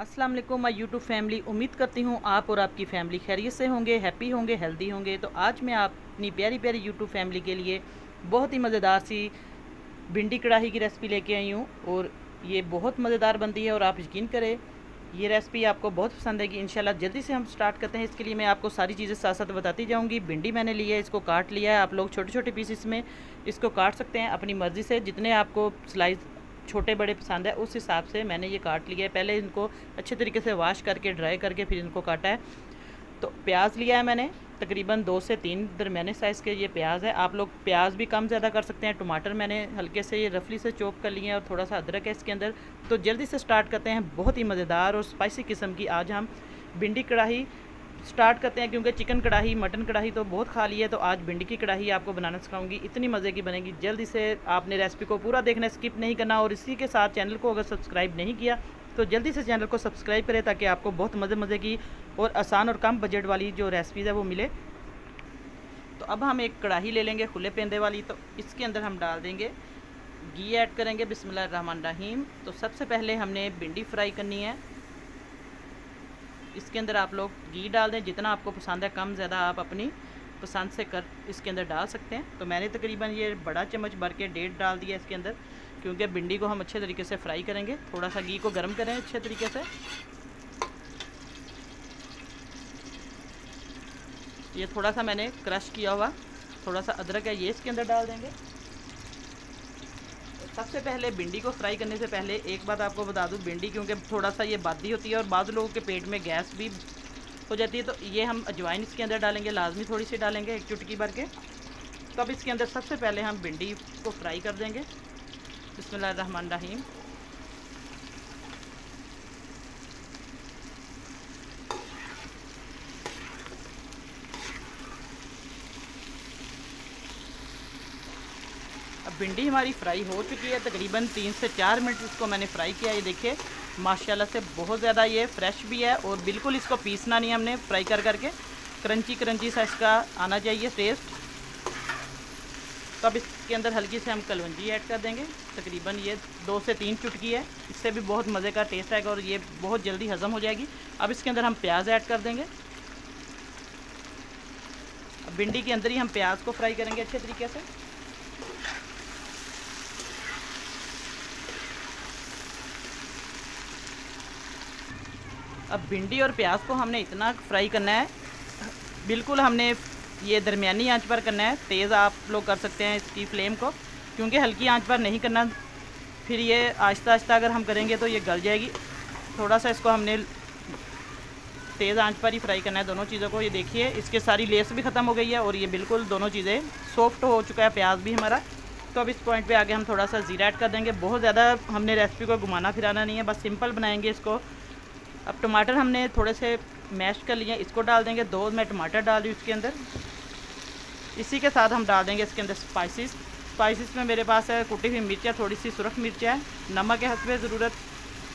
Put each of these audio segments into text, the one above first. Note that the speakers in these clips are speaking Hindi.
अस्सलाम वालेकुम माय यूट्यूब फैमिली। उम्मीद करती हूँ आप और आपकी फैमिली खैरियत से होंगे, हैप्पी होंगे, हेल्दी होंगे। तो आज मैं अपनी प्यारी प्यारी यूट्यूब फैमिली के लिए बहुत ही मज़ेदार सी भिंडी कढ़ाई की रेसिपी लेके आई हूँ और ये बहुत मज़ेदार बनती है और आप यकीन करें ये रेसिपी आपको बहुत पसंद आएगी इंशाल्लाह। जल्दी से हम स्टार्ट करते हैं। इसके लिए मैं आपको सारी चीज़ें साथ साथ बताती जाऊँगी। भिंडी मैंने ली है, इसको काट लिया है। आप लोग छोटे छोटे पीसेस में इसको काट सकते हैं अपनी मर्ज़ी से, जितने आपको स्लाइस छोटे बड़े पसंद है उस हिसाब से मैंने ये काट लिया है। पहले इनको अच्छे तरीके से वॉश करके ड्राई करके फिर इनको काटा है। तो प्याज लिया है मैंने तकरीबन 2 से 3 दरमियाने साइज़ के ये प्याज है। आप लोग प्याज भी कम ज़्यादा कर सकते हैं। टमाटर मैंने हल्के से ये रफली से चॉप कर लिए हैं और थोड़ा सा अदरक है इसके अंदर। तो जल्दी से स्टार्ट करते हैं। बहुत ही मज़ेदार और स्पाइसी किस्म की आज हम भिंडी कढ़ाई स्टार्ट करते हैं, क्योंकि चिकन कढ़ाई मटन कढ़ाई तो बहुत खा ली है। तो आज भिंडी की कढ़ाई आपको बनाना सिखाऊंगी, इतनी मज़े की बनेगी। जल्दी से आपने रेसिपी को पूरा देखना, स्किप नहीं करना। और इसी के साथ चैनल को अगर सब्सक्राइब नहीं किया तो जल्दी से चैनल को सब्सक्राइब करें, ताकि आपको बहुत मज़े की और आसान और कम बजट वाली जो रेसिपीज़ है वो मिले। तो अब हम एक कढ़ाई ले लेंगे खुले पेंदे वाली। तो इसके अंदर हम डाल देंगे घी, ऐड करेंगे बिस्मिल्लाहिर्रहमानिर्रहीम। तो सबसे पहले हमने भिंडी फ्राई करनी है। इसके अंदर आप लोग घी डाल दें जितना आपको पसंद है, कम ज़्यादा आप अपनी पसंद से कर इसके अंदर डाल सकते हैं। तो मैंने तकरीबन ये बड़ा चम्मच भर के 1.5 डाल दिया इसके अंदर, क्योंकि भिंडी को हम अच्छे तरीके से फ्राई करेंगे। थोड़ा सा घी को गर्म करें अच्छे तरीके से। ये थोड़ा सा मैंने क्रश किया हुआ थोड़ा सा अदरक है, ये इसके अंदर डाल देंगे। सबसे पहले भिंडी को फ्राई करने से पहले एक बात आपको बता दूं, भिंडी क्योंकि थोड़ा सा ये बादी होती है और बाद लोगों के पेट में गैस भी हो जाती है, तो ये हम अजवाइन इसके अंदर डालेंगे, लाजमी थोड़ी सी डालेंगे, एक चुटकी भर के। तो अब इसके अंदर सबसे पहले हम भिंडी को फ्राई कर देंगे बिस्मिल्लाहिर्रहमानिर्रहीम। अब भिंडी हमारी फ्राई हो चुकी है, तकरीबन 3 से 4 मिनट इसको मैंने फ्राई किया। ये देखिए माशाल्लाह से बहुत ज़्यादा ये फ्रेश भी है और बिल्कुल इसको पीसना नहीं, हमने फ्राई कर करके क्रंची क्रंची सा इसका आना चाहिए टेस्ट। तो अब इसके अंदर हल्की से हम कलवंजी ऐड कर देंगे, तकरीबन ये 2 से 3 चुटकी है। इससे भी बहुत मज़े का टेस्ट आएगा और ये बहुत जल्दी हज़म हो जाएगी। अब इसके अंदर हम प्याज ऐड कर देंगे। अब भिंडी के अंदर ही हम प्याज को फ्राई करेंगे अच्छे तरीके से। अब भिंडी और प्याज को हमने इतना फ्राई करना है, बिल्कुल हमने ये दरमियानी आंच पर करना है। तेज़ आप लोग कर सकते हैं इसकी फ्लेम को, क्योंकि हल्की आंच पर नहीं करना, फिर ये आहिस्ता आहिस्ता अगर हम करेंगे तो ये गल जाएगी। थोड़ा सा इसको हमने तेज़ आंच पर ही फ्राई करना है दोनों चीज़ों को। ये देखिए इसके सारी लेस भी ख़त्म हो गई है और ये बिल्कुल दोनों चीज़ें सॉफ्ट हो चुका है, प्याज भी हमारा। तो अब इस पॉइंट पे आगे हम थोड़ा सा ज़ीरा ऐड कर देंगे। बहुत ज़्यादा हमने रेसिपी को घुमाना फिराना नहीं है, बस सिंपल बनाएंगे इसको। अब टमाटर हमने थोड़े से मैश कर लिए, इसको डाल देंगे। 2 मैं टमाटर डाल रही हूँ इसके अंदर। इसी के साथ हम डाल देंगे इसके अंदर स्पाइसेस में मेरे पास है कुटी हुई मिर्चा, थोड़ी सी सुरख मिर्चा है, नमक है हस्बे ज़रूरत,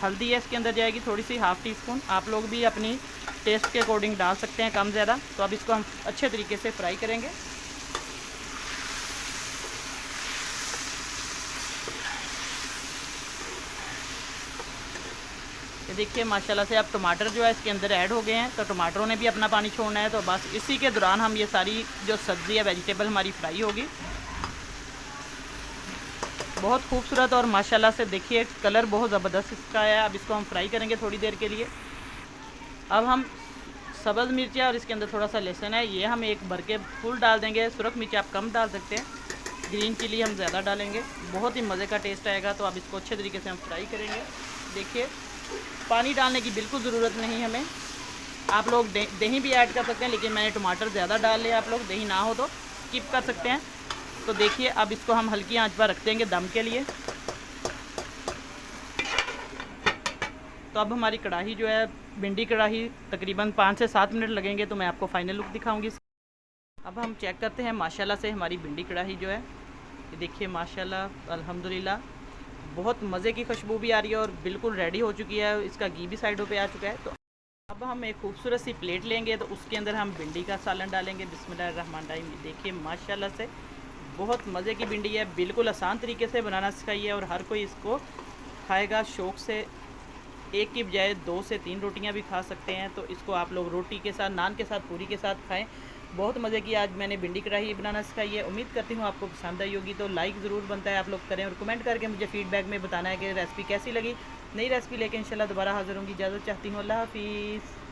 हल्दी है इसके अंदर जाएगी थोड़ी सी, ½ टीस्पून। आप लोग भी अपनी टेस्ट के अकॉर्डिंग डाल सकते हैं कम ज़्यादा। तो अब इसको हम अच्छे तरीके से फ्राई करेंगे। ये देखिए माशाल्लाह से अब टमाटर जो है इसके अंदर ऐड हो गए हैं, तो टमाटरों ने भी अपना पानी छोड़ना है। तो बस इसी के दौरान हम ये सारी जो सब्ज़ी है वेजिटेबल हमारी फ्राई होगी। बहुत खूबसूरत और माशाल्लाह से देखिए कलर बहुत ज़बरदस्त इसका है। अब इसको हम फ्राई करेंगे थोड़ी देर के लिए। अब हम सब्ज़ मिर्च और इसके अंदर थोड़ा सा लहसुन है, ये हम एक भर के फुल डाल देंगे। सुरख मिर्च आप कम डाल सकते हैं, ग्रीन चिली हम ज़्यादा डालेंगे, बहुत ही मज़े का टेस्ट आएगा। तो अब इसको अच्छे तरीके से हम फ्राई करेंगे। देखिए पानी डालने की बिल्कुल ज़रूरत नहीं हमें। आप लोग दही भी ऐड कर सकते हैं, लेकिन मैंने टमाटर ज़्यादा डाल लिया। आप लोग दही ना हो तो स्किप कर सकते हैं। तो देखिए अब इसको हम हल्की आंच पर रख देंगे दम के लिए। तो अब हमारी कढ़ाई जो है भिंडी कढ़ाई तकरीबन 5 से 7 मिनट लगेंगे, तो मैं आपको फाइनल लुक दिखाऊंगी। अब हम चेक करते हैं माशाल्लाह से हमारी भिंडी कढ़ाई जो है, ये देखिए माशाल्लाह अल्हम्दुलिल्लाह बहुत मज़े की खुशबू भी आ रही है और बिल्कुल रेडी हो चुकी है। इसका घी भी साइडों पे आ चुका है। तो अब हम एक खूबसूरत सी प्लेट लेंगे, तो उसके अंदर हम भिंडी का सालन डालेंगे बिस्मिल्लाहिर्रहमानिर्रहीम। देखिए माशाल्लाह से बहुत मज़े की भिंडी है, बिल्कुल आसान तरीके से बनाना सिखाई है और हर कोई इसको खाएगा शौक़ से। एक की बजाय 2 से 3 रोटियां भी खा सकते हैं। तो इसको आप लोग रोटी के साथ, नान के साथ, पूरी के साथ खाएं। बहुत मज़े की आज मैंने भिंडी कढ़ाई बनाना सिखाई है। उम्मीद करती हूँ आपको पसंद आई होगी। तो लाइक ज़रूर बनता है आप लोग करें, और कमेंट करके मुझे फ़ीडबैक में बताना है कि रेसिपी कैसी लगी। नई रेसिपी लेके इंशाल्लाह दोबारा हाज़िर होंगी। इजाज़त चाहती हूँ। अल्लाह हाफ़िज़।